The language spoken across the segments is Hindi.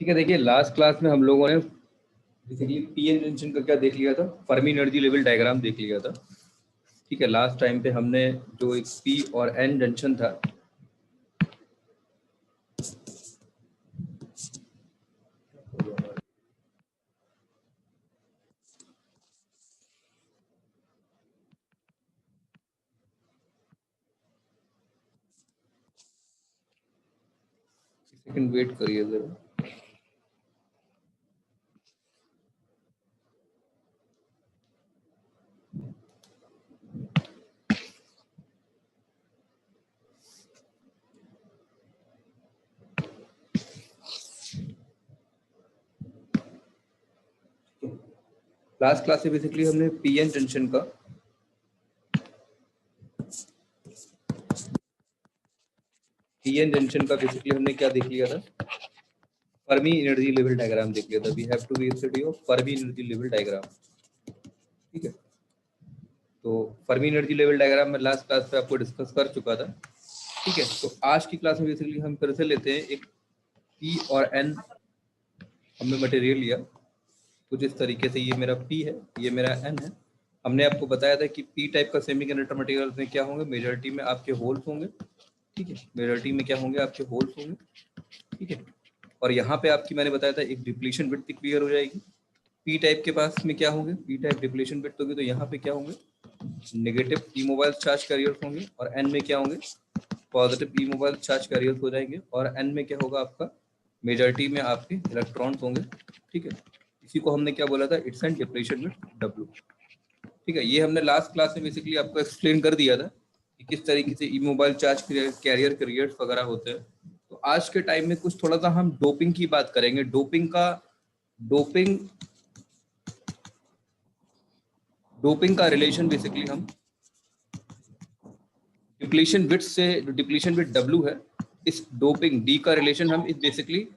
ठीक है, देखिए लास्ट क्लास में हम लोगों ने बेसिकली पीएन जंक्शन का क्या देख लिया था, फर्मी एनर्जी लेवल डायग्राम देख लिया था। ठीक है, लास्ट टाइम पे हमने जो एक पी और एन जंक्शन था सेकंड वेट करिए जरा। लास्ट क्लास में बेसिकली हमने पीएन जंक्शन का बेसिकली हमने क्या देख लिया था, फर्मी एनर्जी लेवल डायग्राम देख लिया था। We have to be study of Fermi energy level diagram. ठीक है, तो फर्मी एनर्जी लेवल डायग्राम में लास्ट क्लास पे आपको डिस्कस कर चुका था। ठीक है, तो आज की क्लास में बेसिकली हम फिर से लेते हैं एक पी और एन हमने मटेरियल लिया कुछ इस तरीके से। ये मेरा पी है, ये मेरा एन है। हमने आपको बताया था कि पी टाइप का सेमीकंडक्टर मटेरियल में क्या होंगे, मेजॉरिटी में आपके होल्स होंगे। ठीक है, मेजॉरिटी में क्या होंगे, आपके होल्स होंगे। ठीक है, और यहाँ पे आपकी मैंने बताया था एक डिप्लीशन विड्थ क्लियर हो जाएगी। पी टाइप के पास में क्या होंगे, पी टाइप डिप्लीशन विड्थ होगी, तो यहाँ पे क्या होंगे, नेगेटिव इमोबाइल चार्ज कैरियर्स होंगे। और एन में क्या होंगे, पॉजिटिव इमोबाइल चार्ज कैरियर्स हो जाएंगे। और एन में क्या होगा, आपका मेजॉरिटी में आपके इलेक्ट्रॉन्स होंगे। ठीक है, इसी को हमने क्या बोला था, it's and depletion width W. ठीक है, ये हमने लास्ट क्लास में बेसिकली आपको एक्सप्लेन कर दिया था कि किस तरीके से इमोबाइल चार्ज कैरियर क्रिएट्स वगैरह होते हैं। तो आज के टाइम में कुछ थोड़ा सा हम डोपिंग की बात करेंगे। डोपिंग का रिलेशन बेसिकली हम डिप्लीशन विड्थ से, जो डिप्लीशन विड्थ डब्ल्यू है, इस डोपिंग डी का रिलेशन हम इस बेसिकली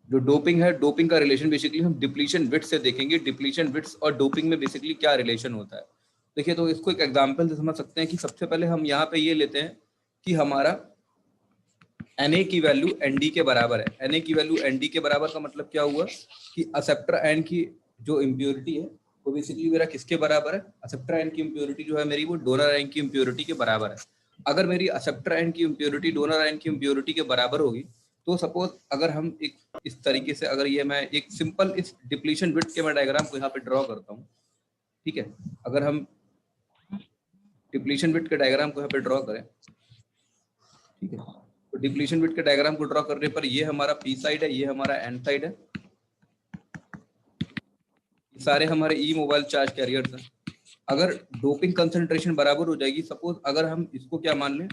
जो डोपिंग है, डोपिंग का रिलेशन बेसिकली हम डिप्लीशन विड्थ से देखेंगे। डिप्लीशन विड्थ और डोपिंग में बेसिकली क्या रिलेशन होता है, देखिए। तो इसको एक एग्जांपल से समझ सकते हैं कि सबसे पहले हम यहाँ पे ये लेते हैं कि हमारा Na की वैल्यू Nd के बराबर है। Na की वैल्यू Nd के बराबर का मतलब क्या हुआ कि एक्सेप्टर आयन की जो इम्प्योरिटी है वो बेसिकली मेरा किसके बराबर है, एक्सेप्टर आयन की इम्प्योरिटी जो है मेरी वो डोनर आयन की इम्प्योरिटी के बराबर है। अगर मेरी एक्सेप्टर आयन की इम्प्योरिटी डोनर आयन की इम्प्योरिटी के बराबर होगी तो सपोज अगर हम एक इस तरीके से, अगर ये मैं एक सिंपल इस डिप्लीशन विड्थ के मैं डायग्राम को यहाँ पे ड्रॉ करता हूँ। ठीक है, अगर हम डिप्लीशन विड्थ के डायग्राम को यहाँ पे ड्रॉ करें, ठीक है, तो डिप्लीशन विड्थ के डायग्राम को ड्रॉ करने पर ये हमारा पी साइड है, ये हमारा एन साइड है, सारे हमारे ई मोबाइल चार्ज कैरियर्स हैं। अगर डोपिंग कंसंट्रेशन बराबर हो जाएगी, सपोज अगर हम इसको क्या मान लें,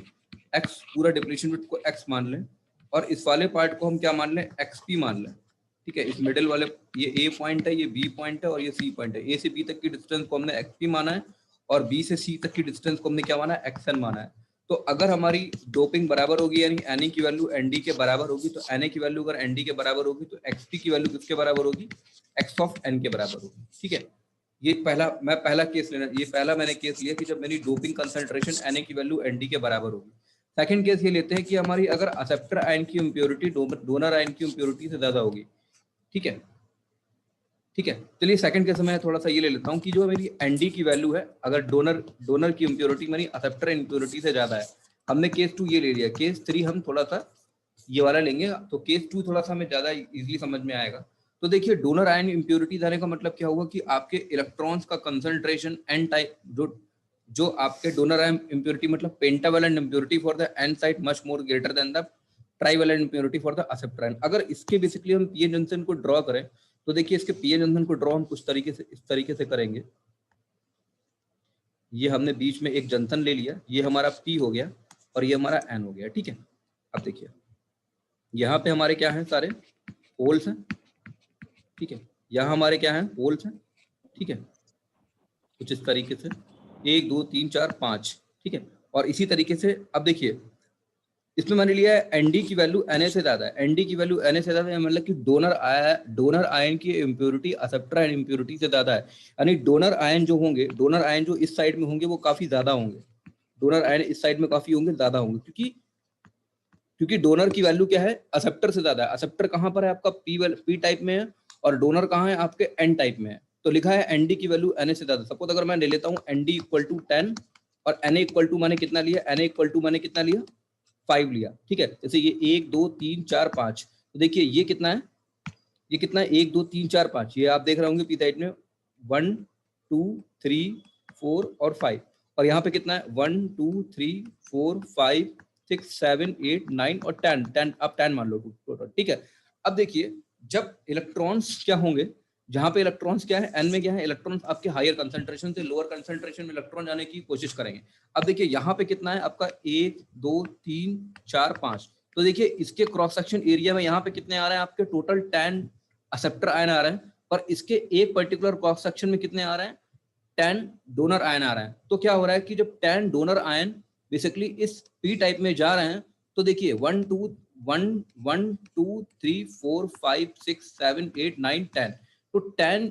एक्स, पूरा डिप्लीशन विड्थ को एक्स मान लें और इस वाले पार्ट को हम क्या मान लें, एक्सपी मान लें। ठीक है, इस मिडिल वाले, ये ए पॉइंट है, ये बी पॉइंट है और ये सी पॉइंट है। ए से बी तक की डिस्टेंस को हमने एक्सपी माना है और बी से सी तक की डिस्टेंस को हमने क्या माना है, एक्सएन माना है। तो अगर हमारी डोपिंग बराबर होगी, यानी Na की वैल्यू Nd के बराबर होगी, तो Na की वैल्यू अगर Nd के बराबर होगी तो Xp की वैल्यू किसके बराबर होगी, X ऑफ N के बराबर होगी। ठीक है, ये पहला केस लेना, ये पहला मैंने केस लिया कि जब मेरी डोपिंग कंसंट्रेशन Na की वैल्यू Nd के बराबर होगी। सेकंड केस ये लेते हैं कि हमारी अगर एक्सेप्टर आयन की इम्प्योरिटी डोनर आयन की इम्प्योरिटी से ज्यादा होगी। ठीक है, ठीक है, चलिए सेकंड केस में थोड़ा सा ये ले लेता हूँ कि जो मेरी Nd की वैल्यू है, अगर डोनर की इम्प्योरिटी मेरी एक्सेप्टर इम्प्योरिटी से ज्यादा है। हमने केस 2 ये ले लिया, केस 3 हम थोड़ा सा ये वाला लेंगे, तो केस 2 थोड़ा सा हमें ज्यादा इजीली समझ में आएगा। तो देखिए, डोनर आयन इम्प्योरिटी जाने का मतलब क्या होगा कि आपके इलेक्ट्रॉन्स का कंसंट्रेशन एन टाइप, जो आपके डोनर आयन इम्प्योरिटी मतलब pentavalent impurity for the N side much more greater than the trivalent impurity for the acceptor ion. अगर इसके बेसिकली हम पीएन जंक्शन को ड्रॉ करें तो देखिए, इसके पीएन जंक्शन को ड्रॉ हम कुछ तरीके से इस तरीके से करेंगे। ये हमने बीच में एक जंक्शन ले लिया, ये हमारा पी हो गया और ये हमारा एन हो गया। ठीक है, अब देखिए यहाँ पे हमारे क्या हैं, सारे पोल्स हैं। ठीक है, यहाँ हमारे क्या हैं, पोल्स हैं। ठीक है, कुछ इस तरीके से 1 2 3 4 5। ठीक है, और इसी तरीके से अब देखिए इसमें मैंने लिया है एनडी की वैल्यू Na से ज्यादा है। एनडी की वैल्यू Na से ज्यादा है मतलब कि डोनर आयन की इम्प्योरिटी एक्सेप्टर आयन इम्प्योरिटी से ज्यादा है। यानी डोनर आयन जो होंगे, डोनर आयन जो इस साइड में होंगे वो काफी ज्यादा होंगे, डोनर आयन इस साइड में काफी होंगे, ज्यादा होंगे, क्योंकि क्योंकि डोनर की वैल्यू क्या है, एक्सेप्टर से ज्यादा है। एक्सेप्टर कहाँ पर है आपका, पी टाइप में है, और डोनर कहाँ है आपके एन टाइप में है। तो लिखा है एनडी की वैल्यू एन से ज्यादा। सपोज अगर मैं ले लेता हूँ एनडी इक्वल टू 10 और एन इक्वल टू मैंने कितना लिया, एन इक्वल टू मैंने कितना लिया 5 लिया, ठीक है। जैसे ये 1 2 3 4 5, तो देखिए ये कितना है, ये कितना है 1 2 3 4 5, ये आप देख रहे होंगे पी टाइप में 1 2 3 4 और 5, और यहाँ पे कितना है 1 2 3 4 5 6 7 8 9 और 10 आप 10 मान लो टोटल, ठीक है। अब देखिए जब इलेक्ट्रॉन्स क्या होंगे, जहां पे इलेक्ट्रॉन्स क्या है, एन में क्या है, इलेक्ट्रॉन्स आपके हायर कंसंट्रेशन से लोअर कंसंट्रेशन में इलेक्ट्रॉन जाने की कोशिश करेंगे। अब देखिए यहाँ पे कितना है आपका 1 2 3 4 5, तो देखिए इसके क्रॉस सेक्शन एरिया में यहाँ पे कितने आ रहे हैं आपके, टोटल 10 एक्सेप्टर आयन आ रहे हैं, पर इसके एक पर्टिकुलर क्रॉस सेक्शन में कितने आ रहे हैं, 10 डोनर आयन आ रहे हैं। तो क्या हो रहा है कि जब 10 डोनर आयन बेसिकली इस पी टाइप में जा रहे हैं, तो देखिए 1 2 3 4 5 6 7 8 9 10, तो 10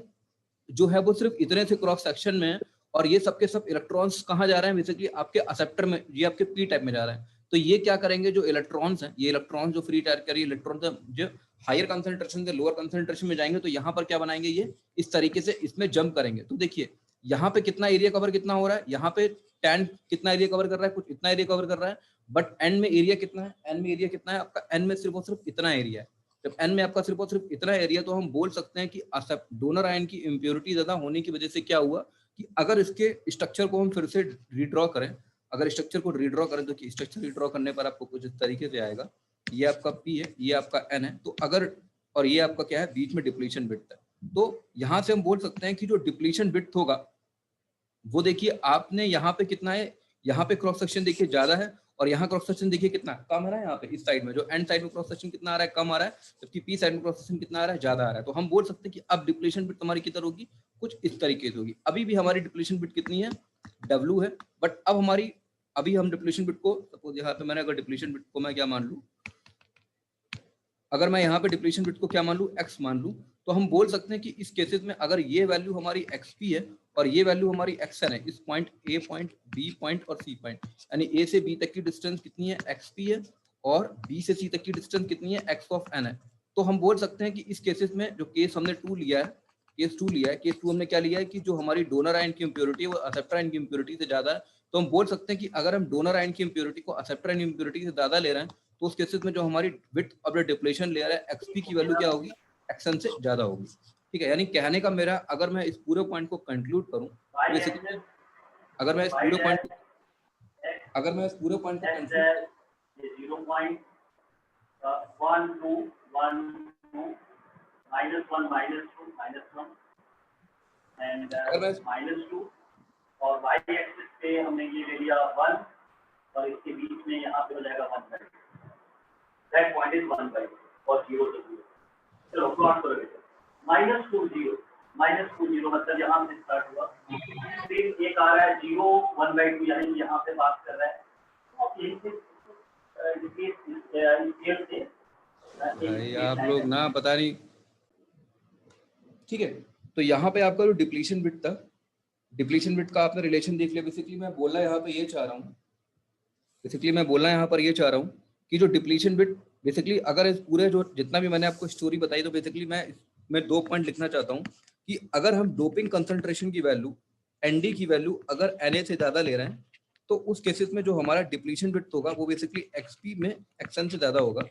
जो है वो सिर्फ इतने से क्रॉस सेक्शन में है, और ये सबके सब इलेक्ट्रॉन्स कहाँ जा रहे हैं, बेसिकली आपके एक्सेप्टर में, ये आपके पी टाइप में जा रहे हैं। तो ये क्या करेंगे, जो इलेक्ट्रॉन्स हैं, ये इलेक्ट्रॉन जो फ्री टायर करिए इलेक्ट्रॉन जो हायर कंसंट्रेशन से लोअर कंसंट्रेशन में जाएंगे, तो यहाँ पर क्या बनाएंगे, ये इस तरीके से इसमें जंप करेंगे। तो देखिए यहाँ पे कितना एरिया कवर कितना हो रहा है, यहाँ पे 10 कितना एरिया कवर कर रहा है, कुछ इतना एरिया कवर कर रहा है, बट एन में एरिया कितना है, एन में एरिया कितना है आपका, एन में सिर्फ और सिर्फ इतना एरिया है। जब एन में आपका सिर्फ और सिर्फ इतना एरिया, तो हम बोल सकते हैं कि डोनर आयन की इम्प्योरिटी ज्यादा होने की वजह से क्या हुआ कि अगर इसके स्ट्रक्चर को हम फिर से रीड्रॉ करें, अगर स्ट्रक्चर को रीड्रॉ करें तो स्ट्रक्चर रीड्रॉ करने पर आपको कुछ इस तरीके से आएगा, ये आपका पी है, ये आपका एन है, तो अगर, और ये आपका क्या है, बीच में डिप्लीशन विड्थ है। तो यहाँ से हम बोल सकते हैं कि जो डिप्लीशन विड्थ होगा वो देखिए आपने यहाँ पे कितना है, यहाँ पे क्रॉस सेक्शन देखिए ज्यादा है, और यहाँ क्रॉस सेक्शन देखिए कितना कम आ रहा है, यहाँ पे इस साइड में जो एंड साइड में क्रॉस सेक्शन कितना आ रहा है, कम आ रहा है, जबकि पी साइड में क्रॉस सेक्शन कितना आ रहा है, ज्यादा आ रहा है। तो हम बोल सकते हैं कि अब डिप्लीशन बिट तुम्हारी किधर होगी, कुछ इस तरीके से होगी। अभी भी हमारी डिप्लीशन बिट कितनी है, W है, बट अब हमारी, अभी हम डिप्लीशन बिट को, सपोज यहाँ पे मैंने अगर डिप्लीशन बिट को मैं क्या मान लूँ, अगर मैं यहाँ पे डिप्लीशन बिट को क्या मान लूँ, x मान लूँ, तो हम बोल सकते हैं कि इस केसेस में अगर ये वैल्यू हमारी xp है और ये वैल्यू हमारी xn है, इस point a point b point और c पॉइंट, यानी a से b तक की डिस्टेंस कितनी है, xp है, और b से c तक की डिस्टेंस कितनी है, x ऑफ n है। तो हम बोल सकते हैं कि इस केसेस में जो केस हमने 2 लिया है, केस 2 लिया है, केस 2 हमने क्या लिया है कि जो हमारी डोनर आयन की इम्प्योरिटी है वो एक्सेप्टर आयन की इम्प्योरिटी से ज्यादा है। तो हम बोल सकते हैं कि अगर हम डोनर आयन की इम्प्योरिटी को एक्सेप्टर आयन की इम्प्योरिटी से ज्यादा ले रहे हैं, तो उस केसेस में जो हमारी width of the depletion layer है, एक्सपी की वैल्यू क्या होगी, एक्सन से ज्यादा होगी। ठीक है, यानी कहने का मेरा, अगर मैं इस पूरे पॉइंट को कंक्लूड करूं, बेसिकली अगर मैं इस पूरे पॉइंट को कंक्लूड, और y एक्सिस पे हमने ये ले लिया 1, और इसके बीच में यहाँ पे हो जाएगा 1/2, दैट पॉइंट इज 1/2 और 0 से 0। चलो प्लॉट करो, -2 0 मतलब यहाँ से स्टार्ट हुआ, फिर एक आ रहा है 0 1/2, यानी यहाँ पे बात कर रहा है, और भाई आप लोग ना पता नहीं, ठीक है। तो यहाँ पे आपका जो डिप्लीशन बिट था, डिप्लीशन बिट का आपने रिलेशन देख लिया। बेसिकली मैं बोलना यहाँ पे ये चाह रहा हूँ, कि जो डिप्लीशन बिट, बेसिकली अगर इस पूरे जो जितना भी मैंने आपको स्टोरी बताई, तो बेसिकली मैं 2 पॉइंट लिखना चाहता हूँ कि अगर हम डोपिंग कंसंट्रेशन की वैल्यू, एनडी की वैल्यू अगर एनए से ज्यादा ले रहे हैं, तो उस केसेस में जो हमारा डिप्लीशन बिट होगा वो बेसिकली एक्सपी में एक्सन से ज्यादा होगा।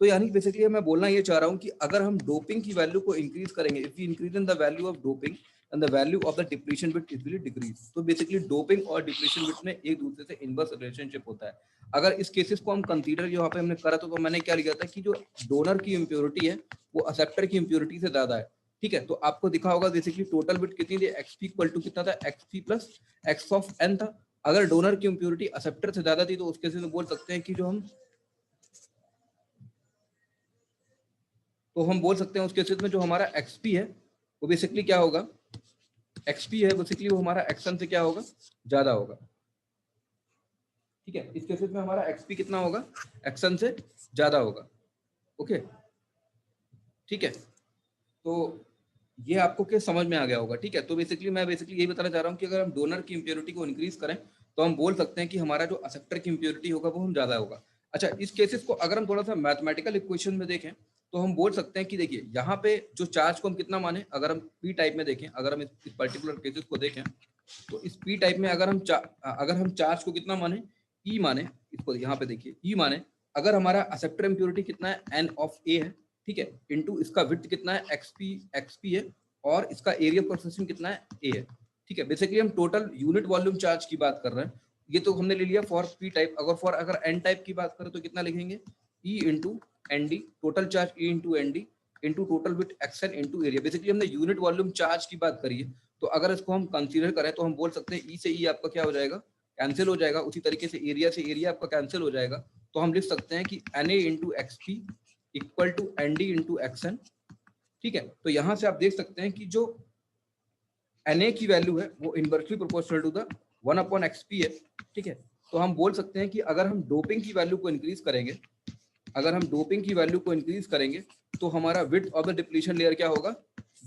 तो यानी बेसिकली मैं बोलना ये चाह रहा हूँ कि अगर हम डोपिंग की वैल्यू को इंक्रीज करेंगे, if we increase in the value of doping and the value of the depletion bit is will decrease। तो बेसिकली डोपिंग और डिप्लीशन बिट में एक दूसरे से इनवर्स रिलेशनशिप होता है। अगर इस केसेस को हम कंसीडर यहाँ पे हमने करा, तो मैंने क्या लिखा था कि जो डोनर की इम्प्योरिटी है वो एक्सेप्टर की इम्प्योरिटी से ज्यादा है। ठीक है, तो आपको दिखा होगा बेसिकली टोटल बिट कितनी थी, एक्सपी इक्वल टू कितना था, x p plus x of n था। अगर डोनर की इम्प्योरिटी एक्सेप्टर से ज्यादा थी, तो उस केसेस में बोल सकते हैं कि जो हम बोल सकते हैं उस केसेस में जो हमारा एक्सपी है वो बेसिकली क्या होगा, एक्सपी है बेसिकली वो हमारा एक्सन से क्या होगा, ज्यादा होगा। ठीक है, इस केसेस में हमारा एक्सपी कितना होगा, एक्सन से ज्यादा होगा। ओके, ठीक है, तो ये आपको क्या समझ में आ गया होगा। ठीक है, तो बेसिकली मैं यही बताना चाह रहा हूँ कि अगर हम डोनर की इम्प्योरिटी को इंक्रीज करें, तो हम बोल सकते हैं कि हमारा जो एक्सेप्टर की इम्प्योरिटी होगा वो हम ज्यादा होगा। अच्छा, इस केसेस को अगर हम थोड़ा सा मैथमेटिकल इक्वेशन में देखें तो हम बोल सकते हैं कि देखिए यहाँ पे जो चार्ज को हम कितना माने, अगर हम पी टाइप में देखें, अगर हम इस पर्टिकुलर केसेस को देखें तो इस पी टाइप में अगर हम चार्ज को कितना माने, ई माने, इसको यहाँ पे देखिए ई माने, अगर हमारा एक्सेप्टर इम्प्योरिटी कितना है, एन ऑफ ए है, ठीक है, इनटू इसका विड्थ कितना है, एक्सपी है, और इसका एरिया प्रोसेसिंग कितना है, ए है, ठीक है। बेसिकली हम टोटल यूनिट वॉल्यूम चार्ज की बात कर रहे हैं, ये तो हमने ले लिया फॉर पी टाइप। अगर एन टाइप की बात करें तो कितना लिखेंगे, e into N D, total charge e into N D into total with x n into area. Basically हमने यूनिट वॉल्यूम चार्ज की बात करी है, तो अगर इसको हम कंसीडर करें तो हम बोल सकते हैं ई से ई आपका क्या हो जाएगा, कैंसिल हो जाएगा, उसी तरीके से एरिया से एरिया आपका कैंसिल हो जाएगा, तो हम लिख सकते हैं कि N A into x P equal to N D into x n, ठीक है। तो यहाँ से आप देख सकते हैं कि जो Na की वैल्यू है वो inversely proportional to the 1/xp है, ठीक है। तो हम बोल सकते हैं कि अगर हम डोपिंग की वैल्यू को इंक्रीज करेंगे, तो हमारा width of the depletion layer क्या होगा,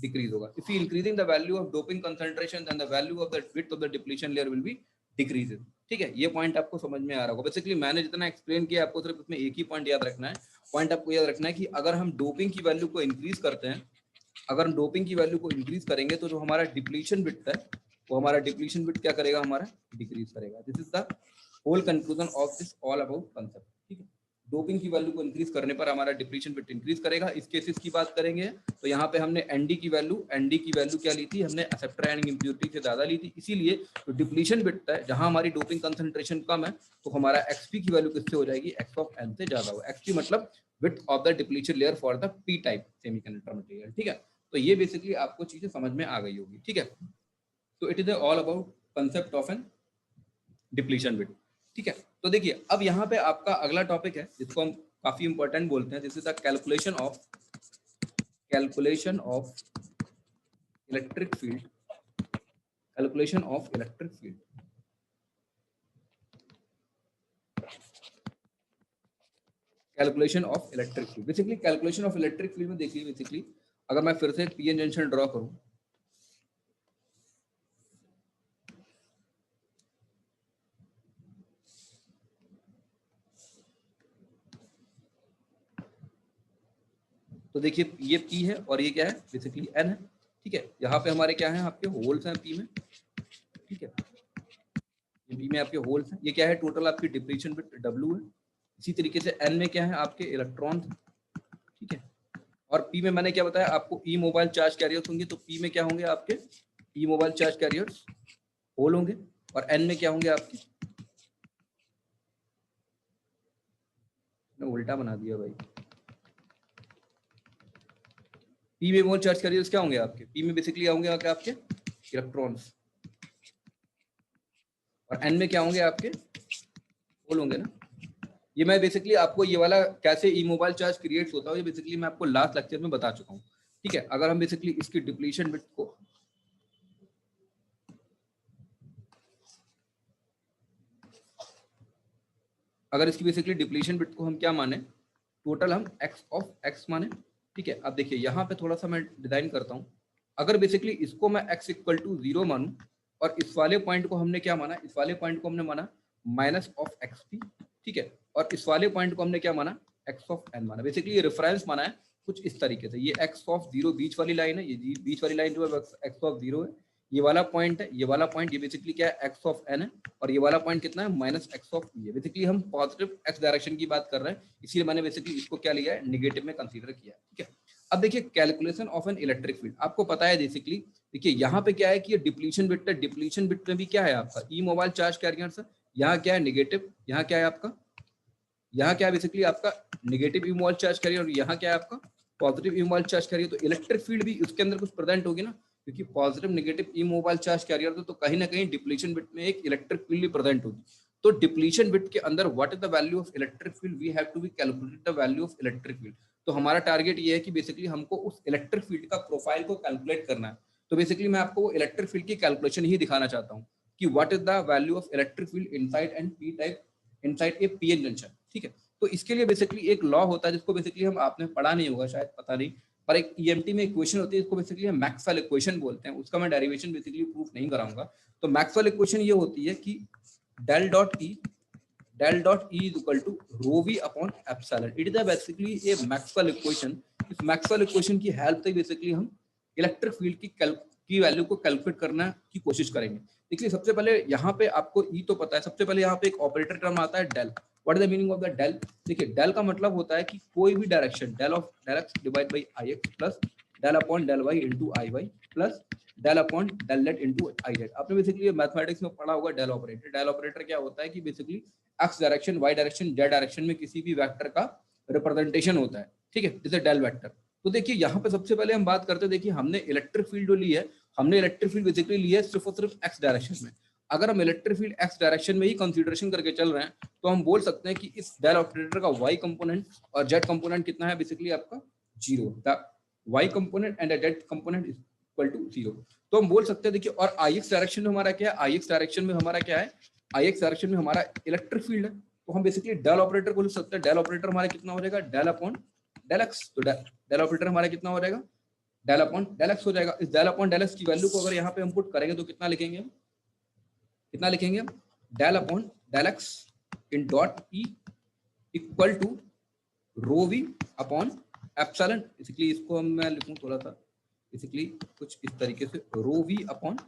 डिक्रीज होगा। If you increasing the value of doping concentration then the value of the width of the depletion layer will be decreases, ठीक है। ये पॉइंट आपको समझ में आ रहा होगा। बेसिकली मैंने जितना एक्सप्लेन किया आपको सिर्फ इसमें एक ही पॉइंट याद रखना है। पॉइंट आपको याद रखना है कि अगर हम डोपिंग की वैल्यू को इंक्रीज करते हैं, अगर हम डोपिंग की वैल्यू को इंक्रीज करेंगे तो जो हमारा डिप्लीशन विड्थ है वो हमारा डिप्लीशन विड्थ क्या करेगा, हमारा डिक्रीज करेगा। This is the whole conclusion of this all about concept, ठीक है। डोपिंग की वैल्यू को इंक्रीज करने पर हमारा डिप्लीशन विड्थ इंक्रीज करेगा। इस केसेस की बात करेंगे तो यहाँ पे हमने एनडी की वैल्यू क्या ली थी, हमने एक्सेप्टर आयनिक इम्प्योरिटी से ज्यादा ली थी, इसीलिए जो डिप्लीशन विड्थ है, जहां हमारी डोपिंग कंसंट्रेशन कम है, तो हमारा एक्सपी की वैल्यू किससे हो जाएगी, एक्स ऑफ एन से ज्यादा होगा। एक्सपी मतलब width of the depletion layer for the P type semiconductor material, ठीक है। तो ये बेसिकली आपको चीजें समझ में आ गई होगी, ठीक है। तो it is all about concept of an depletion width, ठीक है। तो देखिए अब यहाँ पे आपका अगला टॉपिक है जिसको हम काफी इंपॉर्टेंट बोलते हैं, this is the calculation of electric field, calculation of electric field. Calculation of electric field, basically calculation of electric field में देखिए, बेसिकली अगर मैं फिर से पीएन जंक्शन ड्रॉ करूं, तो देखिए ये P है और ये क्या है, बेसिकली N है, ठीक है। यहाँ पे हमारे क्या है, आपके होल्स हैं P में, ठीक है, ये P में आपके होल्स हैं। ये क्या है, टोटल आपकी डिप्लीशन विड्थ W है। इसी तरीके से N में क्या है, आपके इलेक्ट्रॉन, ठीक है। और P में मैंने क्या बताया आपको, ई मोबाइल चार्ज कैरियर्स होंगे, तो P में क्या होंगे आपके ई मोबाइल चार्ज कैरियर्स होल होंगे, और N में क्या होंगे आपके, उल्टा बना दिया भाई, पी में मोबाइल चार्ज कैरियर्स क्या होंगे आपके, पी में बेसिकली होंगे आपके इलेक्ट्रॉन्स, और एन में क्या होंगे आपके होल होंगे ना। ये मैं बेसिकली आपको ये वाला कैसे ई मोबाइल चार्ज क्रिएट होता है, ये बेसिकली मैं आपको लास्ट लेक्चर में बता चुका हूँ, ठीक है। अगर हम बेसिकली इसकी डिप्लीशन विड्थ को, अगर इसकी बेसिकली डिप्लीशन विड्थ को हम क्या माने, टोटल हम एक्स ऑफ एक्स माने, ठीक है। अब देखिए यहाँ पे थोड़ा सा मैं डिजाइन करता हूँ, अगर बेसिकली इसको मैं x इक्वल टू 0 मानूं और इस वाले पॉइंट को हमने क्या माना, इस वाले पॉइंट को हमने माना माइनस ऑफ एक्स पी, ठीक है, और इस वाले पॉइंट को हमने क्या माना, एक्स ऑफ एन माना। बेसिकली ये रेफरेंस माना है कुछ इस तरीके से, ये एक्स ऑफ 0 बीच वाली लाइन है, ये बीच वाली लाइन जो है एक्स ऑफ 0 है, ये वाला पॉइंट है, ये वाला पॉइंट, ये बेसिकली क्या है, एक्स ऑफ एन है, और ये वाला पॉइंट कितना है, माइनस एक्स ऑफ ई है। बेसिकली हम पॉजिटिव एक्स डायरेक्शन की बात कर रहे हैं, इसीलिए मैंने बेसिकली इसको क्या लिया है, निगेटिव में कंसीडर किया, ठीक है। अब देखिए calculation of an electric field, आपको पता है बेसिकली, देखिए यहाँ पे क्या है कि ये डिप्लीशन विड्थ है, डिप्लीशन विड्थ में भी क्या है आपका ई मोबाइल चार्ज कैरियर्स है, यहाँ क्या है निगेटिव, यहाँ क्या है आपका, यहाँ क्या है बेसिकली आपका negative E mobile charge carrier, और यहाँ क्या है आपका पॉजिटिव ई मोबाइल चार्ज कैरियर। तो इलेक्ट्रिक फील्ड भी उसके अंदर कुछ प्रेजेंट होगी ना, क्योंकि positive negative E mobile charge carrier तो कहीं ना कहीं डिप्लीशन विड्थ में एक इलेक्ट्रिक फील्ड भी प्रेजेंट होगी। तो डिप्लीशन विड्थ के अंदर what is the value of electric field, we have to be calculate the value of electric field. तो हमारा टारगेट ये है कि बेसिकली हमको उस इलेक्ट्रिक फील्ड का प्रोफाइल को कैलकुलेट करना है। तो बेसिकली मैं आपको इलेक्ट्रिक फील्ड की कैलकुलेशन ही दिखाना चाहता हूँ कि what is the value of electric field inside and P type inside a PN junction, ठीक है। तो इसके लिए बेसिकली एक लॉ होता है जिसको बेसिकली हम आपने पढ़ा नहीं होगा शायद, पता नहीं, पर एक ईएमटी में इक्वेशन होती है इसको बेसिकली हम मैक्सवेल इक्वेशन बोलते हैं, उसका मैं डेरिवेशन बेसिकली प्रूफ नहीं कराऊंगा। तो मैक्सवेल इक्वेशन ये होती है कि del dot E del dot E is equal to rho v upon epsilon. It is basically a Maxwell equation. इस मैक्सवेल इक्वेशन की हेल्प से बेसिकली हम इलेक्ट्रिक फील्ड की वैल्यू को कैलकुलेट करना की कोशिश करेंगे। देखिए सबसे पहले यहाँ पे आपको E तो पता है, सबसे पहले यहाँ पे एक ऑपरेटर टर्म आता है del. What is the meaning of the del? देखिए डेल का मतलब होता है कि कोई भी direction del of del x divide by i x plus del upon del y into i y plus del upon del z into i z. आपने बेसिकली मैथमेटिक्स में पढ़ा होगा डेल ऑपरेटर। डेल ऑपरेटर क्या होता है कि basically x direction, y direction, z direction में किसी भी वेक्टर का रिप्रेजेंटेशन होता है, ठीक है, जैसे डेल वेक्टर। तो देखिए यहाँ पे सबसे पहले हम बात करते हैं, देखिए हमने इलेक्ट्रिक फील्ड जो ली है, हमने इलेक्ट्रिक फील्ड बेसिकली ली है सिर्फ और सिर्फ एक्स डायरेक्शन में। अगर हम इलेक्ट्रिक फील्ड एक्स डायरेक्शन में ही कंसीडरेशन करके चल रहे हैं तो हम बोल सकते हैं कि इस डेल ऑपरेटर का वाई कंपोनेंट और जेड कंपोनेंट कितना है, बेसिकली आपका 0। The y component and the z component is equal to 0। तो हम बोल सकते हैं, देखिए, और आई एक्स डायरेक्शन में हमारा क्या है, आई एक्स डायरेक्शन में हमारा क्या है, आई एक्स डायरेक्शन में हमारा इलेक्ट्रिक फील्ड है। तो हम बेसिकली डेल ऑपरेटर को लिख सकते हैं, डेल ऑपरेटर हमारा कितना हो जाएगा, डेल अपॉन डेल एक्स। तो डेल ऑपरेटर हमारा कितना हो जाएगा, डेल अपॉन डेल एक्स हो जाएगा। इस डेल अपॉन डेल एक्स की वैल्यू को अगर यहाँ पे हम पुट करेंगे तो कितना लिखेंगे, कितना लिखेंगे, del upon del x in dot E equal to rho we upon epsilon. Basically इसको हम मैं लिखूं थोड़ा सा बेसिकली कुछ इस तरीके से, रो वी अपॉन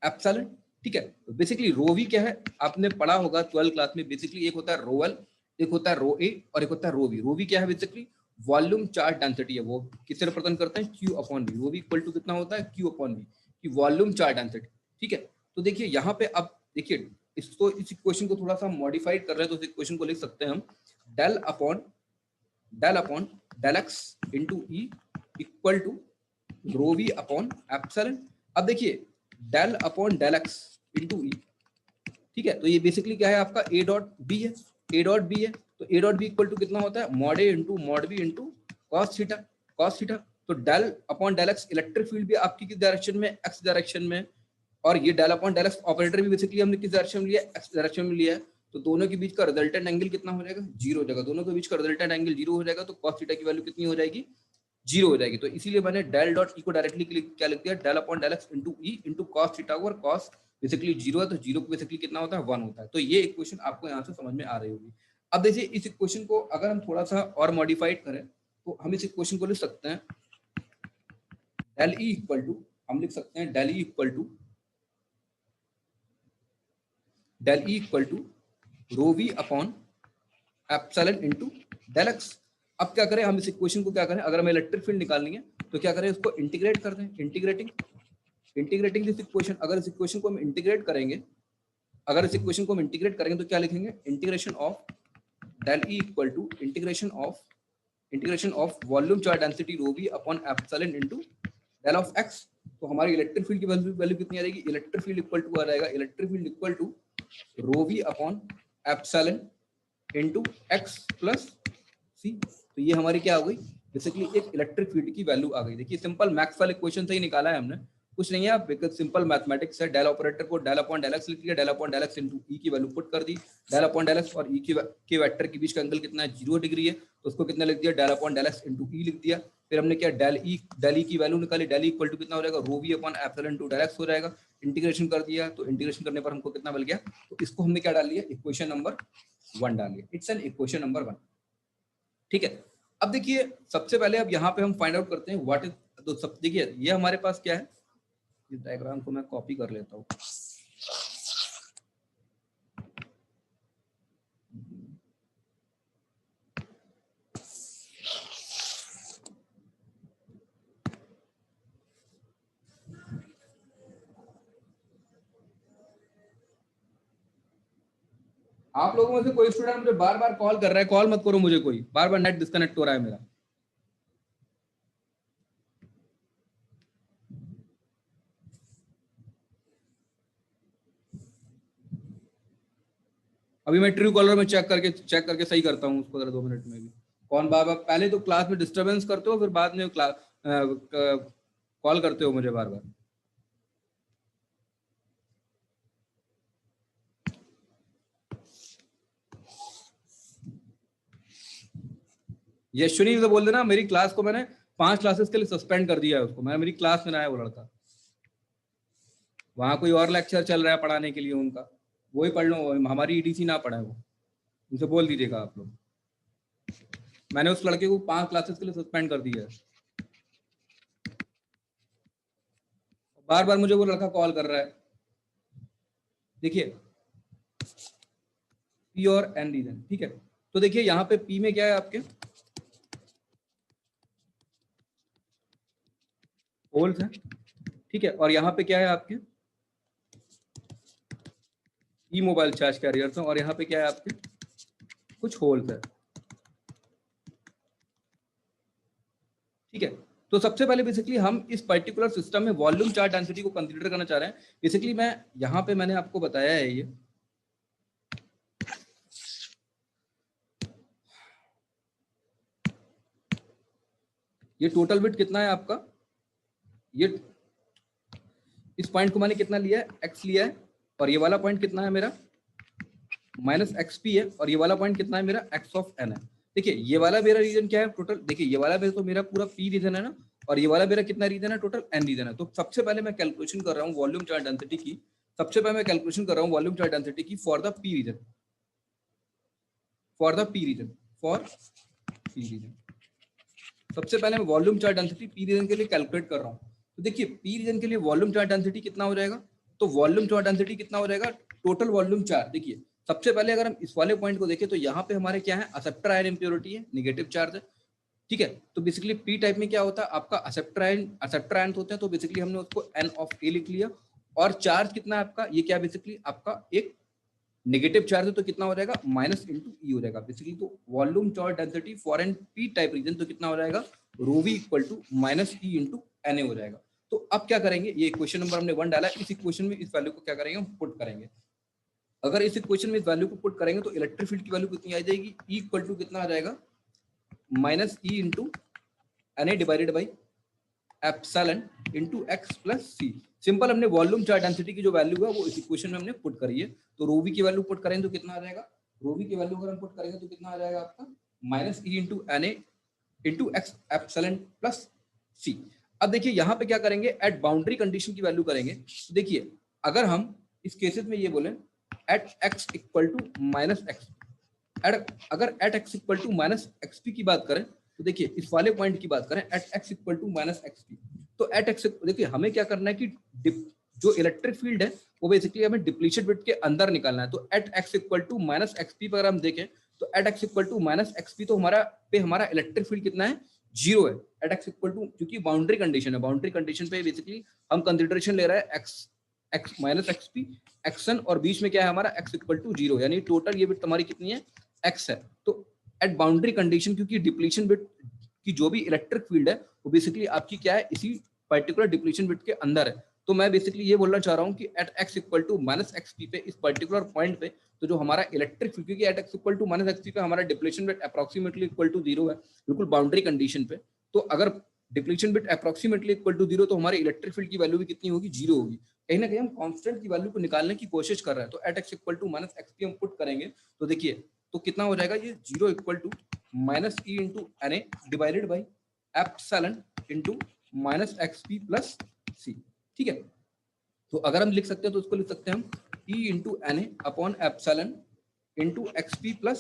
एप्सिलॉन, ठीक है। तो बेसिकली रो वी क्या है, आपने पढ़ा होगा 12th क्लास में। बेसिकली एक होता है रो एल, एक होता है रो ए और एक होता है रो वी। रो वी क्या है, बेसिकली वॉल्यूम चार्ज डेंसिटी है, वो किससे रिप्रेजेंट करते हैं, q upon v. Rho we equal to कितना होता है, क्यू अपॉन वी, की वॉल्यूम चार्ज डेंसिटी, ठीक है। तो देखिए यहाँ पे अब देखिए इसको, इस इक्वेशन को थोड़ा सा मॉडिफाइड कर रहे हैं तो इस इक्वेशन को लिख सकते हैं हम del upon del x into E equal to rho we upon epsilon. अब देखिए del upon del x into E, ठीक है, तो ये बेसिकली क्या है आपका ए डॉट बी है, ए डॉट बी है। तो A dot B equal to कितना होता है, mod A into mod B into cos theta, cos theta. तो del upon del X electric field भी आपकी किस डायरेक्शन में, एक्स डायरेक्शन में, और ये del upon del x operator भी बेसिकली हमने किस डायरेक्शन में लिया, एक्स डायरेक्शन में लिया है। तो दोनों के बीच का रिजल्टेंट एंगल कितना हो जाएगा, 0 हो जाएगा। दोनों के बीच का रिजल्टेंट एंगल 0 हो जाएगा, तो कॉस थीटा की वैल्यू कितनी हो जाएगी, 0 हो जाएगी। तो इसीलिए मैंने डेल डॉट ई को डायरेक्टली क्या लिख दिया, del upon del x into ई इंटू कॉस थीटा, और कॉस बेसिकली 0 है तो 0 को बेसिकली कितना होता है, 1 होता है। तो ये इक्वेशन आपको यहाँ से समझ में आ रही होगी। अब देखिए इस इक्वेशन को अगर हम थोड़ा सा और मॉडिफाइड करें तो हम इस इक्वेशन को लिख सकते हैं डेल ई इक्वल टू, हम लिख सकते हैं del E equal to rho we upon epsilon into del x. अब क्या करें हम इस इक्वेशन को, क्या करें, अगर हमें इलेक्ट्रिक फील्ड निकालनी है तो क्या करें, इसको इंटीग्रेट कर दें, इंटीग्रेटिंग दिस इक्वेशन। अगर इस इक्वेशन को हम इंटीग्रेट करेंगे, तो क्या लिखेंगे, integration of del E equal to integration of volume charge density rho we upon epsilon into del of X. तो हमारी इलेक्ट्रिक फील्ड की वैल्यू कितनी आ जाएगी, इलेक्ट्रिक फील्ड इक्वल टू आ जाएगा, electric field equal to rho we upon epsilon into X plus C. तो ये हमारी क्या हो गई, बेसिकली एक इलेक्ट्रिक फील्ड की वैल्यू आ गई। देखिए सिंपल मैक्सवेल इक्वेशन से ही निकाला है हमने, कुछ नहीं है, आप सिंपल मैथमेटिक्स है। डेल ऑपरेटर को डेल अपॉन डेल एक्स लिख दिया, del upon del X into E की वैल्यू पुट कर दी। डेल अपॉन डेल एक्स और ई के वेक्टर के बीच का एंगल कितना है, 0 डिग्री है, तो उसको कितना लिख दिया, del upon del X into E लिख दिया। फिर हमने क्या, डेल ई की वैल्यू निकाली, डेल ई इक्वल टू कितना हो जाएगा, rho we upon epsilon into del X हो जाएगा। इंटीग्रेशन कर दिया, तो इंटीग्रेशन करने पर हमको कितना मिल गया, तो इसको हमने क्या डाल लिया, इक्वेशन नंबर 1 डाल लिया। इट्स एन इक्वेशन नंबर 1, ठीक है। अब देखिए सबसे पहले अब यहाँ पे हम फाइंड आउट करते हैं व्हाट इज, तो सब देखिए ये हमारे पास क्या है, इस डायग्राम को मैं कॉपी कर लेता हूँ। आप लोगों में से कोई स्टूडेंट मुझे बार बार कॉल कर रहा है, कॉल मत करो मुझे, कोई बार बार नेट डिस्कनेक्ट हो रहा है मेरा। अभी मैं ट्रू कॉलर में चेक करके सही करता हूँ उसको, 2 मिनट में भी। कौन बार बार, पहले तो क्लास में डिस्टरबेंस करते हो, फिर बाद में कॉल करते हो मुझे बार बार। यशवनी तो बोल देना, मेरी क्लास को मैंने 5 क्लासेस के लिए सस्पेंड कर दिया है उसको, मैं मेरी क्लास में ना आया वो लड़का, वहां कोई और लेक्चर चल रहा है पढ़ाने के लिए उनका, वही पढ़ लो, हमारी ईडीसी ना पढ़ाए वो। उनसे बोल दीजिएगा आप लोग, मैंने उस लड़के को 5 क्लासेस के लिए सस्पेंड कर दिया है। बार बार मुझे वो लड़का कॉल कर रहा है। देखिए पी और एन रीजन, ठीक है। तो देखिए यहाँ पे पी में क्या है आपके होल्स है, ठीक है, और यहाँ पे क्या है आपके ई मोबाइल चार्ज कैरियर, और यहाँ पे क्या है आपके कुछ होल्स है, ठीक है। तो सबसे पहले बेसिकली हम इस पर्टिकुलर सिस्टम में वॉल्यूम चार्ज डेंसिटी को कंसीडर करना चाह रहे हैं। बेसिकली मैं यहाँ पे मैंने आपको बताया है ये टोटल बिट कितना है आपका, ये इस पॉइंट को मैंने कितना लिया है, एक्स लिया है, और ये वाला पॉइंट कितना है मेरा माइनस एक्स पी है, और ये वाला पॉइंट कितना है मेरा एक्स ऑफ एन है। देखिए ये वाला मेरा रीजन क्या है टोटल, देखिए ये वाला तो मेरा पूरा पी रीजन है ना, और ये वाला मेरा कितना रीजन है टोटल एन रीजन है। तो सबसे पहले मैं कैलकुलेशन कर रहा हूँ वॉल्यूम चार्ज डेंसिटी की, सबसे पहले मैं कैलकुलेशन कर रहा हूँ वॉल्यूम चार्ज डेंसिटी की for the P region, for the P region, for p reason. सबसे पहले मैं volume charge density P region के लिए कैलकुलेट कर रहा हूँ। तो देखिए पी रीजन के लिए वॉल्यूम चार्ज डेंसिटी कितना हो जाएगा, तो वॉल्यूम चार्ज डेंसिटी कितना हो जाएगा टोटल वॉल्यूम चार्ज। देखिए सबसे पहले अगर हम इस वाले पॉइंट को देखें तो यहाँ पे हमारे क्या है एक्सेप्टर आयन इंप्योरिटी है, नेगेटिव चार्ज है, ठीक है। तो बेसिकली पी टाइप में क्या होता है आपका एक्सेप्टर आयन होते हैं, तो बेसिकली हमने उसको एन ऑफ ए लिख लिया, और चार्ज कितना है आपका, ये क्या बेसिकली आपका एक नेगेटिव चार्ज है, तो कितना हो जाएगा माइनस इंटू ई हो जाएगा बेसिकली। तो volume charge density for N P type region तो कितना हो जाएगा rho we equal to minus E into N A हो जाएगा। तो अब क्या करेंगे, ये इक्वेशन नंबर हमने 1 डाला है, इस इक्वेशन में इस वैल्यू को क्या करेंगे हम पुट करेंगे। अगर इस इक्वेशन में इस वैल्यू को पुट करेंगे तो इलेक्ट्रिक फील्ड की वैल्यू कितनी आ जाएगी, ई इक्वल टू कितना आ जाएगा minus E into N A divided by epsilon into x plus c. Simple हमने वॉल्यूम चार्ज डेंसिटी की जो वैल्यू है वो इस इक्वेशन में हमने पुट करी है। तो रो वी की वैल्यू पुट करेंगे तो कितना आ जाएगा, रो वी की वैल्यू अगर हम पुट करेंगे तो कितना आ जाएगा आपका minus E into N A into X epsilon plus C. अब देखिए यहाँ पे क्या करेंगे, एट बाउंड्री कंडीशन की वैल्यू करेंगे। तो देखिए अगर हम इस केसेस में ये बोले at x equal to minus X, अगर at x equal to minus x P की बात करें, तो देखिए इस वाले पॉइंट की बात करें at x equal to minus x p, तो एट एक्स देखिए हमें क्या करना है कि जो इलेक्ट्रिक फील्ड है वो बेसिकली हमें डिप्लीशन बिट के अंदर निकालना है। तो at x equal to minus x p पर हम देखें तो at x equal to minus x p, तो हमारा इलेक्ट्रिक फील्ड कितना है, 0 है। एट एक्स इक्वल टू, क्योंकि बाउंड्री कंडीशन है, बाउंड्री कंडीशन पे बेसिकली हम कंसिडरेशन ले रहा है x minus x p x n, और बीच में क्या है हमारा एक्स इक्वल टू 0, यानी टोटल ये बिट हमारी कितनी है एक्स है। तो एट बाउंड्री कंडीशन, क्योंकि डिप्लीशन बिट की जो भी इलेक्ट्रिक फील्ड है वो बेसिकली आपकी क्या है इसी पर्टिकुलर डिप्लीशन बिट के अंदर है। तो मैं बेसिकली ये बोलना चाह रहा हूँ कि at x equal to minus x p पे इस पर्टिकुलर पॉइंट पे तो जो हमारा इलेक्ट्रिक फील्ड, क्योंकि at x equal to minus x p पे हमारा depletion width approximately equal to 0 है, बिल्कुल बाउंड्री कंडीशन पे। तो अगर depletion width approximately equal to 0 तो हमारे इलेक्ट्रिक फील्ड की वैल्यू भी कितनी होगी, 0 होगी। कहीं ना कहीं हम कांस्टेंट की वैल्यू को निकालने की कोशिश कर रहे हैं। तो at x equal to minus x P हम पुट करेंगे तो देखिए तो कितना हो जाएगा, ये 0 equal to minus E into N A divided by epsilon into minus x P plus C, ठीक है। तो अगर हम लिख सकते हैं तो उसको लिख सकते हैं हम e into N a upon epsilon into x P plus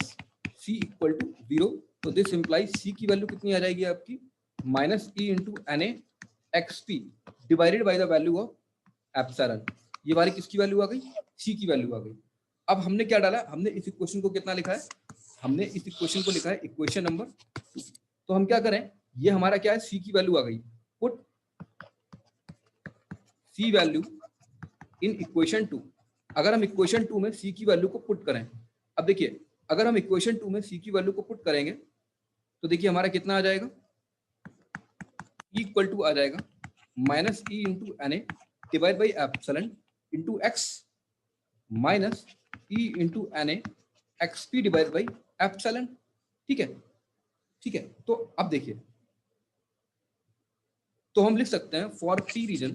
c equal to 0। तो दिस इंप्लाइज सी की वैल्यू कितनी आ जाएगी आपकी minus E into N a x p divided by the value of epsilon. ये वाली किसकी वैल्यू आ गई, सी की वैल्यू आ गई। अब हमने क्या डाला, हमने इस इक्वेशन को कितना लिखा है, हमने इस इक्वेशन को लिखा है इक्वेशन नंबर 2। तो हम क्या करें, ये हमारा क्या है सी की वैल्यू आ गई, put c value in equation 2। अगर हम इक्वेशन 2 में सी की वैल्यू को पुट करें, अब देखिए अगर हम इक्वेशन 2 में सी की वैल्यू को पुट करेंगे तो देखिए हमारा कितना आ जाएगा, इक्वल टू आ जाएगा minus E into N a divide by epsilon into x minus E into N a x P divide by epsilon, ठीक है, ठीक है। तो अब देखिए तो हम लिख सकते हैं for p region,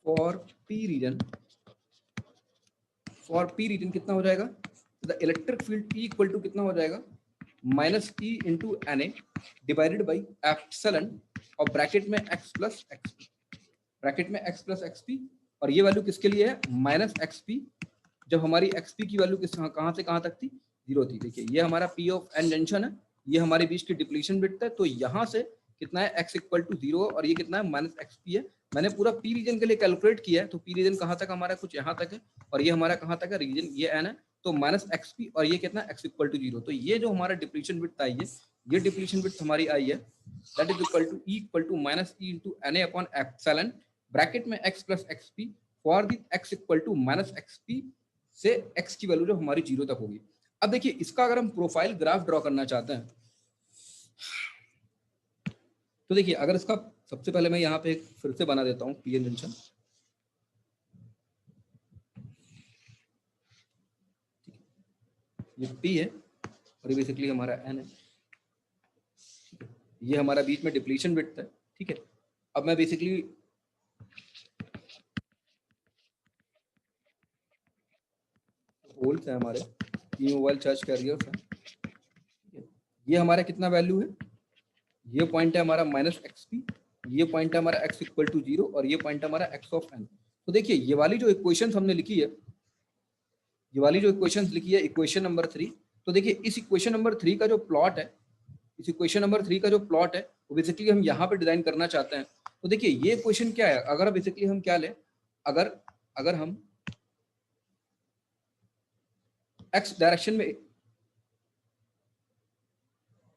for p region, for p region कितना हो जाएगा, the electric field e equal to कितना हो जाएगा minus E into N A divided by epsilon और ब्रैकेट में x plus x p, bracket में एक्स प्लस एक्स पी, और ये वैल्यू किसके लिए है माइनस एक्स पी जब हमारी एक्सपी की वैल्यू कहाँ से कहाँ तक थी, 0 थी। देखिए ये हमारा पी ऑफ एन जंक्शन है, ये हमारे बीच की डिप्लीशन विड्थ है, तो यहाँ से कितना है, x इक्वल टू 0 और ये कितना है, माइनस एक्सपी है। मैंने पूरा पी रीजन के लिए कैलकुलेट किया है, तो पी रीजन कहाँ तक हमारा, कुछ यहाँ तक है, और ये हमारा कहाँ तक है, रीजन ये एन है, तो माइनस एक्सपी और ये कितना, x इक्वल टू 0। तो ये जो हमारा डिप्लीशन विड्थ आई है, ये डिप्लीशन विड्थ हमारी आई है, that is equal to e equal to minus E into N a upon epsilon bracket में x plus x p for the x equal to minus x p से x की वैल्यू जो हमारी 0 तक होगी। अब देखिए इसका अगर हम प्रोफाइल ग्राफ ड्रॉ करना चाहते हैं, तो देखिए अगर इसका सबसे पहले मैं यहाँ पे फिर से बना देता हूँ पी एन जंक्शन। ये P है और ये बेसिकली हमारा N है, ये हमारा बीच में डिप्लीशन विड्थ है, ठीक है। अब मैं बेसिकली होल्स है हमारे, ये मोबाइल चार्ज कैरियर्स है, ये हमारा कितना वैल्यू है, ये पॉइंट है हमारा माइनस एक्सपी, ये पॉइंट है हमारा x इक्वल टू 0 और ये पॉइंट है हमारा x ऑफ n। तो देखिए ये वाली जो इक्वेशन हमने लिखी है, ये वाली जो इक्वेशन लिखी है इक्वेशन नंबर 3, तो देखिए इस इक्वेशन नंबर 3 का जो प्लॉट है, इस इक्वेशन नंबर 3 का जो प्लॉट है वो बेसिकली हम यहाँ पे डिजाइन करना चाहते हैं। तो देखिए ये इक्वेशन क्या है, अगर बेसिकली हम क्या लें, अगर हम x डायरेक्शन में,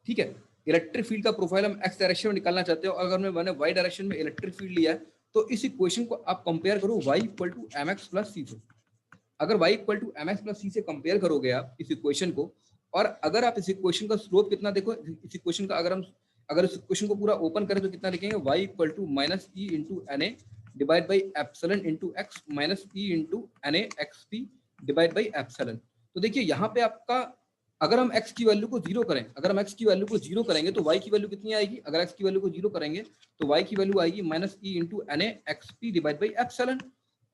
ठीक है, इलेक्ट्रिक फील्ड का प्रोफाइल हम x डायरेक्शन में निकालना चाहते हो, अगर मैंने y डायरेक्शन में इलेक्ट्रिक फील्ड लिया है, तो इस इक्वेशन को आप कंपेयर करो y equal to M x plus C से। अगर y equal to M x plus C से कंपेयर करोगे आप इस इक्वेशन को, और अगर आप इस इक्वेशन का स्लोप कितना देखो, इस इक्वेशन का अगर इस इक्वेशन को पूरा ओपन करें तो कितना लिखेंगे, y equal to minus E into N a divide by epsilon into x minus E into N a x P divide by epsilon. तो देखिए यहाँ पे आपका अगर हम x की वैल्यू को 0 करें, अगर हम x की वैल्यू को 0 करेंगे तो y की वैल्यू कितनी आएगी, अगर x की वैल्यू को 0 करेंगे तो y की वैल्यू आएगी minus E into N a x P divide by epsilon,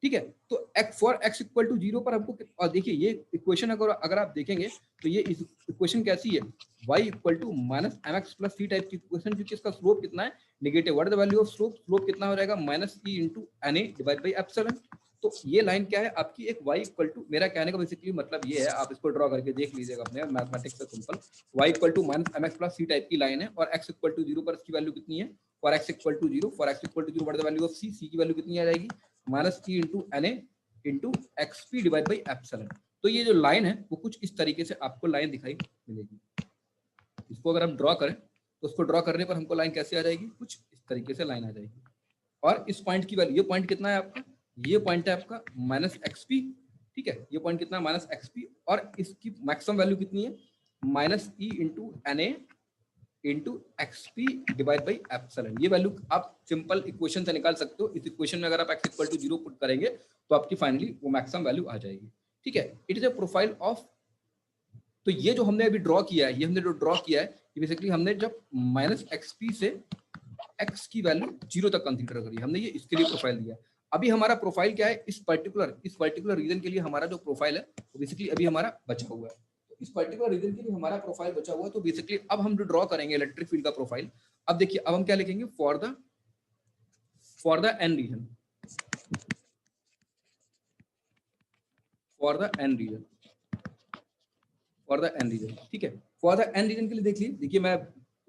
ठीक है। तो फॉर x इक्वल टू 0 पर हमको, और देखिए ये इक्वेशन अगर आप देखेंगे तो ये इक्वेशन कैसी है, y equal to minus m x plus c type की इक्वेशन, क्योंकि इसका स्लोप कितना है, negative. What is the value of slope, slope कितना हो जाएगा, minus E into N a divide by epsilon. तो ये लाइन क्या है आपकी, एक y इक्वल टू, मेरा कहने का बेसिकली मतलब ये है, आप इसको ड्रॉ करके देख लीजिएगा अपने मैथमेटिक्स से simple, y equal to minus m x plus c type की लाइन है, और x इक्वल टू 0 पर इसकी वैल्यू कितनी है, for x equal to 0, for x equal to 0 what is the value of c, c की वैल्यू कितनी आ जाएगी, minus e into N A into x P divide by epsilon. तो ये जो लाइन है वो कुछ इस तरीके से आपको लाइन दिखाई मिलेगी। इसको अगर हम ड्रॉ करें तो उसको ड्रॉ करने पर हमको लाइन कैसे आ जाएगी, कुछ इस तरीके से लाइन आ जाएगी। और इस पॉइंट की वैल्यू, ये पॉइंट कितना है आपका, ये पॉइंट है आपका माइनस एक्सपी, ठीक है, ये पॉइंट कितना है माइनस एक्सपी, और इसकी मैक्सिमम वैल्यू कितनी है, minus E into N A into x p divide by epsilon. ये वैल्यू आप सिंपल इक्वेशन से निकाल सकते हो। इस इक्वेशन में अगर आप x इक्वल टू 0 पुट करेंगे तो आपकी फाइनली वो मैक्सिमम वैल्यू आ जाएगी, ठीक है। It is a profile of, तो ये जो हमने अभी ड्रॉ किया है, ये हमने जो ड्रॉ किया है, ये बेसिकली हमने जब माइनस एक्सपी से x की वैल्यू 0 तक कंसीडर करी, हमने ये इसके लिए प्रोफाइल दिया। अभी हमारा प्रोफाइल क्या है, इस पर्टिकुलर रीजन के लिए हमारा जो प्रोफाइल है वो बेसिकली अभी हमारा बचा हुआ है। तो इस पर्टिकुलर रीजन के लिए हमारा प्रोफाइल बचा हुआ है, तो बेसिकली अब हम जो ड्रॉ करेंगे इलेक्ट्रिक फील्ड का प्रोफाइल, अब देखिए अब हम क्या लिखेंगे, for the n region, for the n region, for the n region, ठीक है। फॉर द एन रीजन के लिए देखिए मैं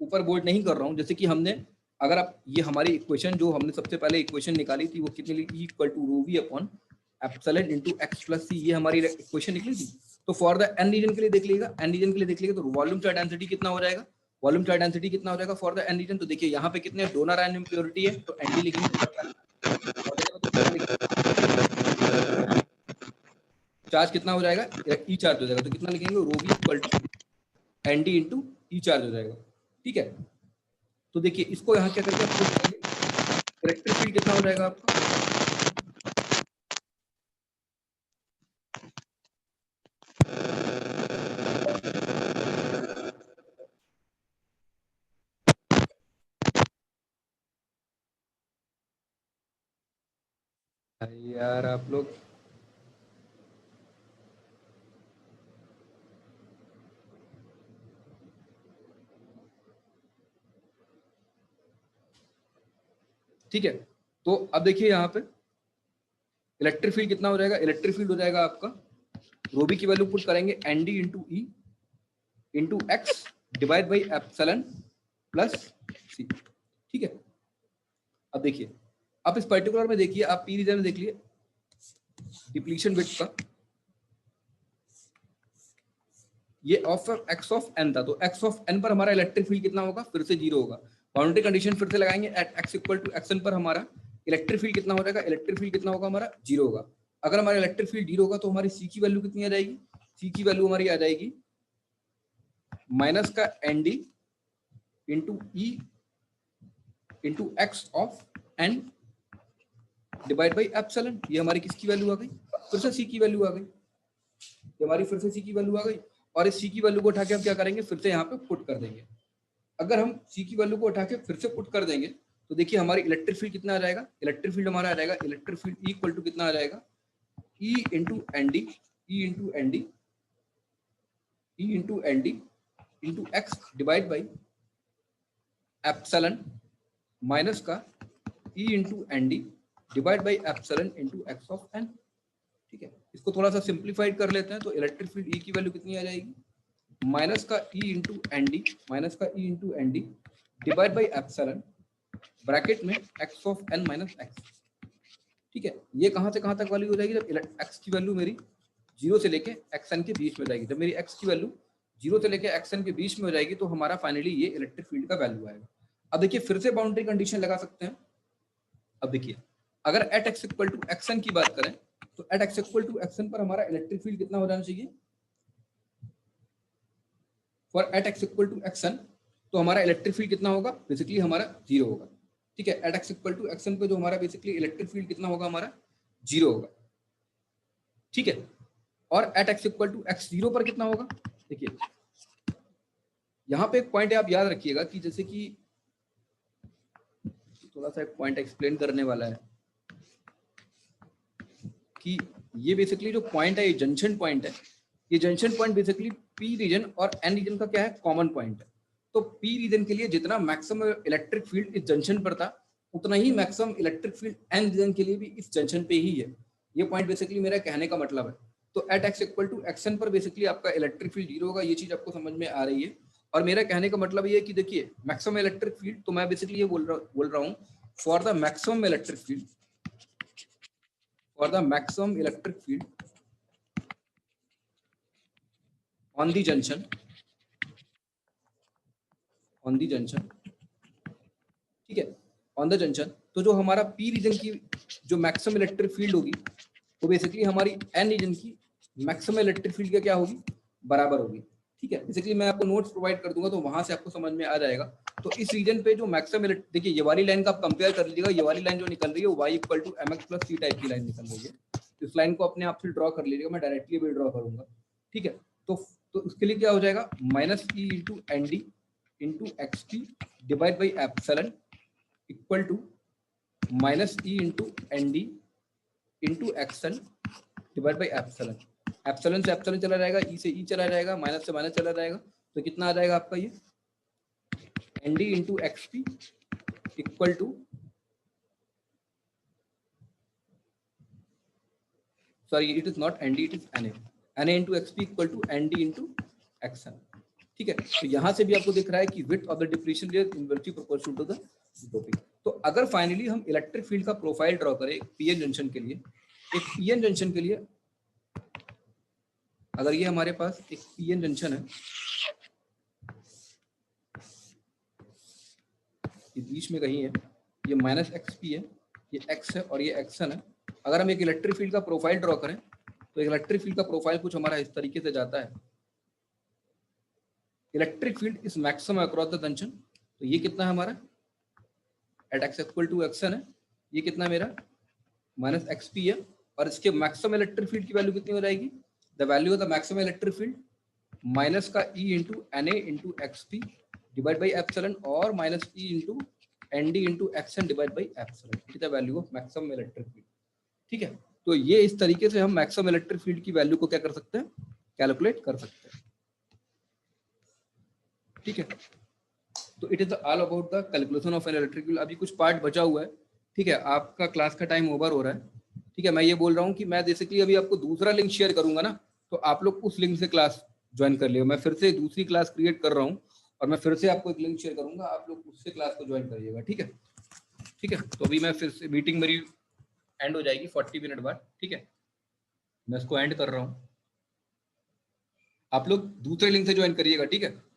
ऊपर बोल्ड नहीं कर रहा हूँ, जैसे कि हमने, अगर आप ये हमारी इक्वेशन जो हमने सबसे पहले इक्वेशन निकाली थी वो कितनी लिखी, equal to rho we upon epsilon into x plus c, ये हमारी इक्वेशन निकली थी। तो फॉर द एन रीजन के लिए देख लीजिएगा, एन रीजन के लिए देख लीजिएगा तो वॉल्यूम चार्ज डेंसिटी कितना हो जाएगा, वॉल्यूम चार्ज डेंसिटी कितना हो जाएगा फॉर द एन रीजन। तो देखिए यहाँ पे कितने डोनर आयन इम्प्योरिटी है, तो एनडी लिखेंगे, चार्ज कितना हो जाएगा, ई चार्ज हो जाएगा, तो कितना लिखेंगे, rho we equal to ND into E charge हो जाएगा, ठीक है। तो देखिए इसको यहाँ क्या करके इलेक्ट्रिक फील्ड कितना हो जाएगा आपका, यार आप लोग ठीक है। तो अब देखिए यहाँ पे इलेक्ट्रिक फील्ड कितना हो जाएगा, इलेक्ट्रिक फील्ड हो जाएगा आपका रो बी की वैल्यू पुट करेंगे N D into E into X divide by epsilon plus C. ठीक है, अब देखिए, आप इस पर्टिकुलर में देखिए, आप पी रीजन में देख लिए डिप्लीशन विड्थ का, ये ऑफ एक्स ऑफ एन था, तो एक्स ऑफ एन पर हमारा इलेक्ट्रिक फील्ड कितना होगा, फिर से 0 होगा। बाउंड्री कंडीशन फिर से लगाएंगे, at x equal to x n पर हमारा इलेक्ट्रिक फील्ड कितना हो जाएगा, इलेक्ट्रिक फील्ड कितना होगा हमारा 0 होगा। अगर हमारा इलेक्ट्रिक फील्ड 0 होगा तो हमारी सी की वैल्यू कितनी आ जाएगी, सी की वैल्यू हमारी आ जाएगी माइनस का n D into E into x of n divide by epsilon. ये हमारी किसकी वैल्यू आ गई, फिर से सी की वैल्यू आ गई, ये हमारी फिर से सी की वैल्यू आ गई। और इस सी की वैल्यू को उठा के हम क्या करेंगे, फिर से यहाँ पे पुट कर देंगे। अगर हम सी की वैल्यू को उठा के फिर से पुट कर देंगे तो देखिए हमारी इलेक्ट्रिक फील्ड कितना आ जाएगा, इलेक्ट्रिक फील्ड हमारा आ जाएगा, इलेक्ट्रिक फील्ड इक्वल टू कितना आ जाएगा, E into N D, E into N D, E into N D into X divide by epsilon minus का E into N D divide by epsilon into x of N. ठीक है, इसको थोड़ा सा सिंप्लीफाइड कर लेते हैं, तो इलेक्ट्रिक फील्ड ई की वैल्यू कितनी आ जाएगी, माइनस का E into N D, minus का E into N D divide by epsilon bracket में X of N minus X. ठीक है, ये कहां से कहां तक वैल्यू हो जाएगी, जब एक्स की वैल्यू मेरी 0 से लेके एक्स एन के बीच में जाएगी। जब मेरी एक्स की वैल्यू 0 से लेके एक्स एन के बीच में हो जाएगी तो हमारा फाइनली ये इलेक्ट्रिक फील्ड का वैल्यू आएगा। अब देखिए फिर से बाउंड्री कंडीशन लगा सकते हैं। अब देखिए, अगर at x equal to x n की बात करें तो at x equal to x n पर हमारा इलेक्ट्रिक फील्ड कितना हो जाना चाहिए, for at x equal to x n, तो हमारा इलेक्ट्रिक फील्ड कितना होगा, बेसिकली हमारा 0 होगा। ठीक है, at x equal to x n पे जो हमारा बेसिकली इलेक्ट्रिक फील्ड कितना होगा, हमारा 0 होगा। ठीक है, और at x equal to x 0 पर कितना होगा, देखिए यहाँ पे एक पॉइंट आप याद रखिएगा कि जैसे कि थोड़ा सा एक पॉइंट एक्सप्लेन करने वाला है कि ये बेसिकली जो पॉइंट है, ये जंक्शन पॉइंट है। ये junction point basically P region और एन रीजन का क्या है, कॉमन पॉइंट है। तो पी रीजन के लिए जितना मैक्सिमम इलेक्ट्रिक फील्ड इस जंक्शन पर था, उतना ही maximum electric field N region के लिए भी इस जंक्शन पे ही है। ये पॉइंट बेसिकली मेरा कहने का मतलब है। तो at x equal to x n पर बेसिकली आपका इलेक्ट्रिक फील्ड 0 होगा। ये चीज आपको समझ में आ रही है। और मेरा कहने का मतलब ये है कि देखिए मैक्सिमम इलेक्ट्रिक फील्ड, तो मैं बेसिकली ये बोल रहा हूँ for the maximum electric field, for the maximum electric field on the junction, ठीक है, ऑन द जंक्शन, तो जो हमारा पी रीजन की जो मैक्सिमम इलेक्ट्रिक फील्ड होगी वो बेसिकली हमारी एन रीजन की मैक्सिमम इलेक्ट्रिक फील्ड क्या होगी, बराबर होगी। ठीक है, बेसिकली मैं आपको नोट्स प्रोवाइड कर दूंगा तो वहां से आपको समझ में आ जाएगा। तो इस रीजन पे जो मैक्सिमम, देखिए ये वाली लाइन का आप कंपेयर कर लीजिएगा, ये वाली लाइन जो निकल रही है y equal to mx plus c type की लाइन निकल रही है। इस लाइन को अपने आप से ड्रॉ कर लीजिएगा, मैं डायरेक्टली भी ड्रॉ करूंगा। ठीक है, तो उसके लिए क्या हो जाएगा, minus E into N D into x t divide by epsilon equal to minus E into N D into action divide by epsilon. Epsilon से एप्सिलॉन चला जाएगा, ई से ई चला जाएगा, माइनस से माइनस चला जाएगा, तो कितना आ जाएगा आपका ये n D into x P equal to, sorry it is not n d, it is n a, n A into x P equal to N D into x n. ठीक है, तो यहाँ से भी आपको दिख रहा है कि width of the depletion layer inversely proportional to the doping. तो अगर फाइनली हम इलेक्ट्रिक फील्ड का प्रोफाइल ड्रॉ करें पीएन जंक्शन के लिए, एक पीएन जंक्शन के लिए, अगर ये हमारे पास एक पीएन जंक्शन है, ये बीच में कहीं है, ये माइनस एक्स पी है, ये एक्स है और ये एक्सन है। अगर हम एक इलेक्ट्रिक फील्ड का प्रोफाइल ड्रॉ करें तो इलेक्ट्रिक फील्ड का प्रोफाइल कुछ हमारा इस तरीके से जाता है। Electric field is maximum across the junction, तो ये कितना है हमारा at x equal to x n है, ये कितना मेरा माइनस एक्स पी है, और इसके मैक्सिमम इलेक्ट्रिक फील्ड की वैल्यू कितनी हो जाएगी, the value of the maximum electric field minus का E into N A into x P divide by epsilon और minus E into N D into action divide by epsilon, it is the value of maximum electric field. ठीक है, तो ये इस तरीके से हम मैक्सिमम इलेक्ट्रिक फील्ड की वैल्यू को क्या कर सकते हैं, कैलकुलेट कर सकते हैं। ठीक है, तो it is all about the calculation of an electric field. अभी कुछ पार्ट बचा हुआ है। ठीक है, आपका क्लास का टाइम ओवर हो रहा है। ठीक है, मैं ये बोल रहा हूँ कि मैं बेसिकली अभी आपको दूसरा लिंक शेयर करूंगा ना, तो आप लोग उस लिंक से क्लास ज्वाइन कर लियो। मैं फिर से दूसरी क्लास क्रिएट कर रहा हूँ और मैं फिर से आपको एक लिंक शेयर करूंगा, आप लोग उससे क्लास को ज्वाइन करिएगा। ठीक है, ठीक है। तो अभी मैं फिर से, मीटिंग मेरी एंड हो जाएगी 40 मिनट बाद। ठीक है, मैं इसको एंड कर रहा हूँ, आप लोग दूसरे लिंक से ज्वाइन करिएगा। ठीक है।